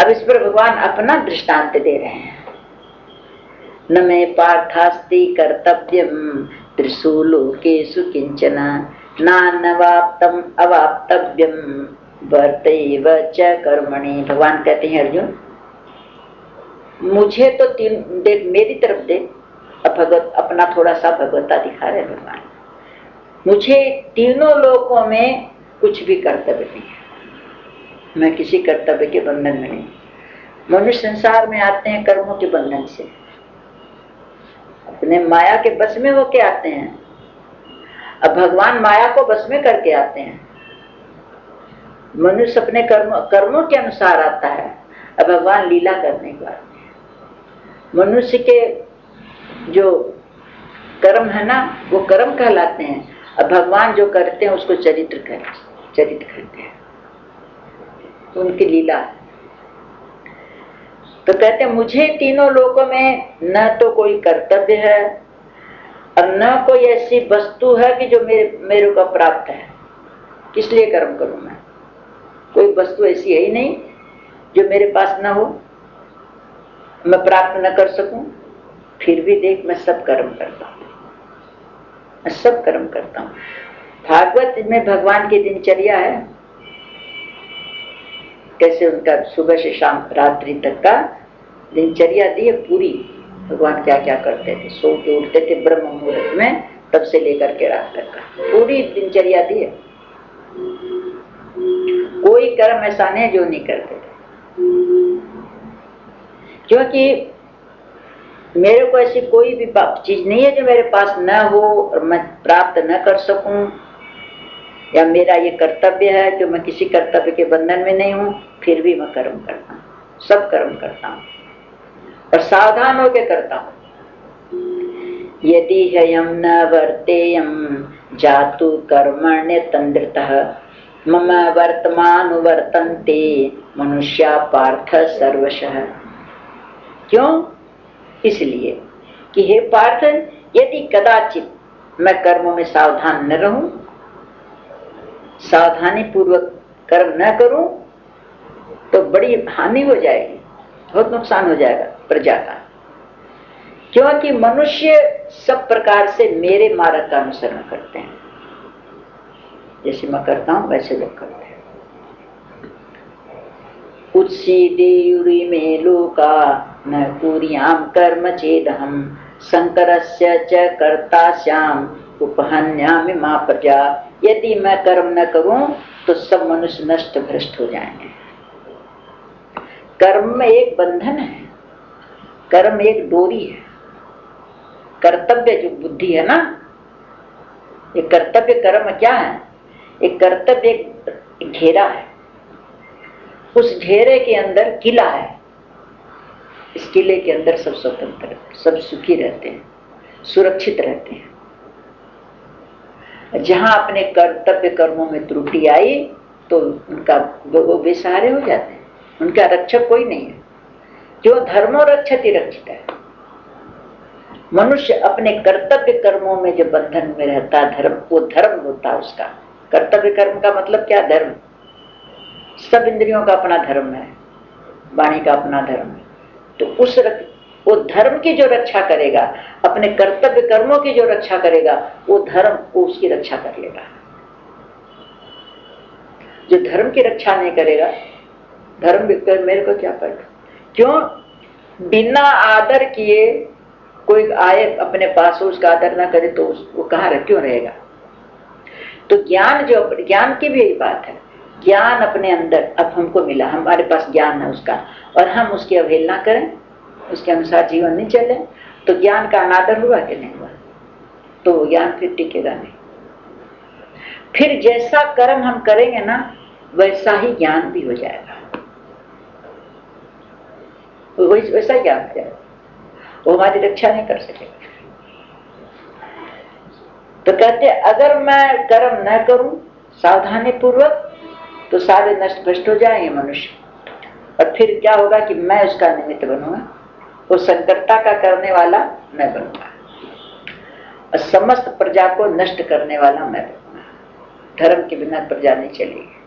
अब इस पर भगवान अपना दृष्टांत दे रहे हैं। न मे पार्थास्ति कर्तव्यम त्रिषु लोकेषु किंचन नान्वाप्तम अवाप्तव्यम वर्तैव च कर्मणि। भगवान कहते हैं अर्जुन, मुझे तो तीन देख, मेरी तरफ देख। अब भगवत अपना थोड़ा सा भगवत्ता दिखा रहे भगवान। मुझे तीनों लोकों में कुछ भी कर्तव्य नहीं है, मैं किसी कर्तव्य के बंधन में नहीं। मनुष्य संसार में आते हैं कर्मों के बंधन से, अपने माया के बस में होके आते हैं। अब भगवान माया को बस में करके आते हैं, मनुष्य अपने कर्मों के अनुसार आता है। अब भगवान लीला करने को आते हैं। मनुष्य के जो कर्म है ना, वो कर्म कहलाते हैं। अब भगवान जो करते हैं उसको चरित्र कहते हैं, तो उनकी लीला। तो कहते हैं मुझे तीनों लोकों में न तो कोई कर्तव्य है और न कोई ऐसी वस्तु है कि जो मेरे को प्राप्त है। किस लिए कर्म करूं मैं? कोई वस्तु ऐसी है ही नहीं जो मेरे पास न हो, मैं प्राप्त न कर सकूं। फिर भी देख, मैं सब कर्म करता हूं, मैं सब कर्म करता हूं। भागवत में भगवान की दिनचर्या है, कैसे उनका सुबह से शाम रात्रि तक का दिनचर्या दी है पूरी। भगवान क्या क्या करते थे, सो के उठते थे ब्रह्म मुहूर्त में, तब से लेकर के रात तक का पूरी दिनचर्या दी है। कोई कर्म ऐसा नहीं जो नहीं करते थे, क्योंकि मेरे को ऐसी कोई भी चीज नहीं है जो मेरे पास न हो और मैं प्राप्त न कर सकूं, या मेरा ये कर्तव्य है जो मैं किसी कर्तव्य के बंधन में नहीं हूं। फिर भी मैं कर्म करता हूं, सब कर्म करता हूं और सावधान होकर करता हूं। यदि हयम न वर्तेयम जातु कर्मण्य तंद्रितः मम वर्तमान वर्तन्ते मनुष्या पार्थ सर्वशः। क्यों? इसलिए कि हे पार्थ, यदि कदाचित मैं कर्मों में सावधान न रहूं, सावधानी पूर्वक कर्म न करूं, तो बड़ी हानि हो जाएगी, बहुत नुकसान हो जाएगा प्रजा का। क्योंकि मनुष्य सब प्रकार से मेरे मार्ग का अनुसरण करते हैं, जैसे मैं करता हूं वैसे लोग करते हैं। उत्सीदेयुरि मे लोका न कुर्याम कर्म चेदहम शंकरस्य च कर्तास्याम उपहन्यामि मा प्रजा। यदि मैं कर्म न करूं तो सब मनुष्य नष्ट भ्रष्ट हो जाएंगे। कर्म में एक बंधन है, कर्म एक डोरी है। कर्तव्य जो बुद्धि है ना, ये कर्तव्य कर्म क्या है? एक कर्तव्य एक घेरा है, उस घेरे के अंदर किला है। इस किले के अंदर सब स्वतंत्र, सब सुखी रहते हैं, सुरक्षित रहते हैं। जहां अपने कर्तव्य कर्मों में त्रुटि आई तो उनका वो बेसहारे हो जाते हैं, उनका रक्षक कोई नहीं है। जो धर्मो रक्षति रक्षित है। मनुष्य अपने कर्तव्य कर्मों में जो बंधन में रहता है, धर्म, वो धर्म होता है उसका। कर्तव्य कर्म का मतलब क्या? धर्म। सब इंद्रियों का अपना धर्म है, वाणी का अपना धर्म है। तो वो धर्म की जो रक्षा करेगा, अपने कर्तव्य कर्मों की जो रक्षा करेगा, वो धर्म को उसकी रक्षा कर लेगा। जो धर्म की रक्षा नहीं करेगा, धर्म मेरे को क्या पड़ेगा? क्यों? बिना आदर किए कोई आए अपने पास, उसका आदर ना करे तो वो कहाँ क्यों रहेगा? तो ज्ञान की भी यही बात है। ज्ञान अपने अंदर अब हमको मिला, हमारे पास ज्ञान है उसका, और हम उसकी अवहेलना करें, उसके अनुसार जीवन नहीं चले, तो ज्ञान का अनादर हुआ कि नहीं हुआ? तो ज्ञान फिर टिकेगा नहीं। फिर जैसा कर्म हम करेंगे ना, वैसा ही ज्ञान भी हो जाएगा, वैसा ही ज्ञान हो जाएगा। वो हमारी रक्षा नहीं कर सकेगा। तो कहते अगर मैं कर्म न करूं सावधानी पूर्वक, तो सारे नष्ट भ्रष्ट हो जाएंगे मनुष्य, और फिर क्या होगा कि मैं उसका निमित्त बनूंगा, वो संकर्ता का करने वाला मैं बनूंगा, और समस्त प्रजा को नष्ट करने वाला मैं बनूंगा। धर्म के बिना प्रजा नहीं चलेगी।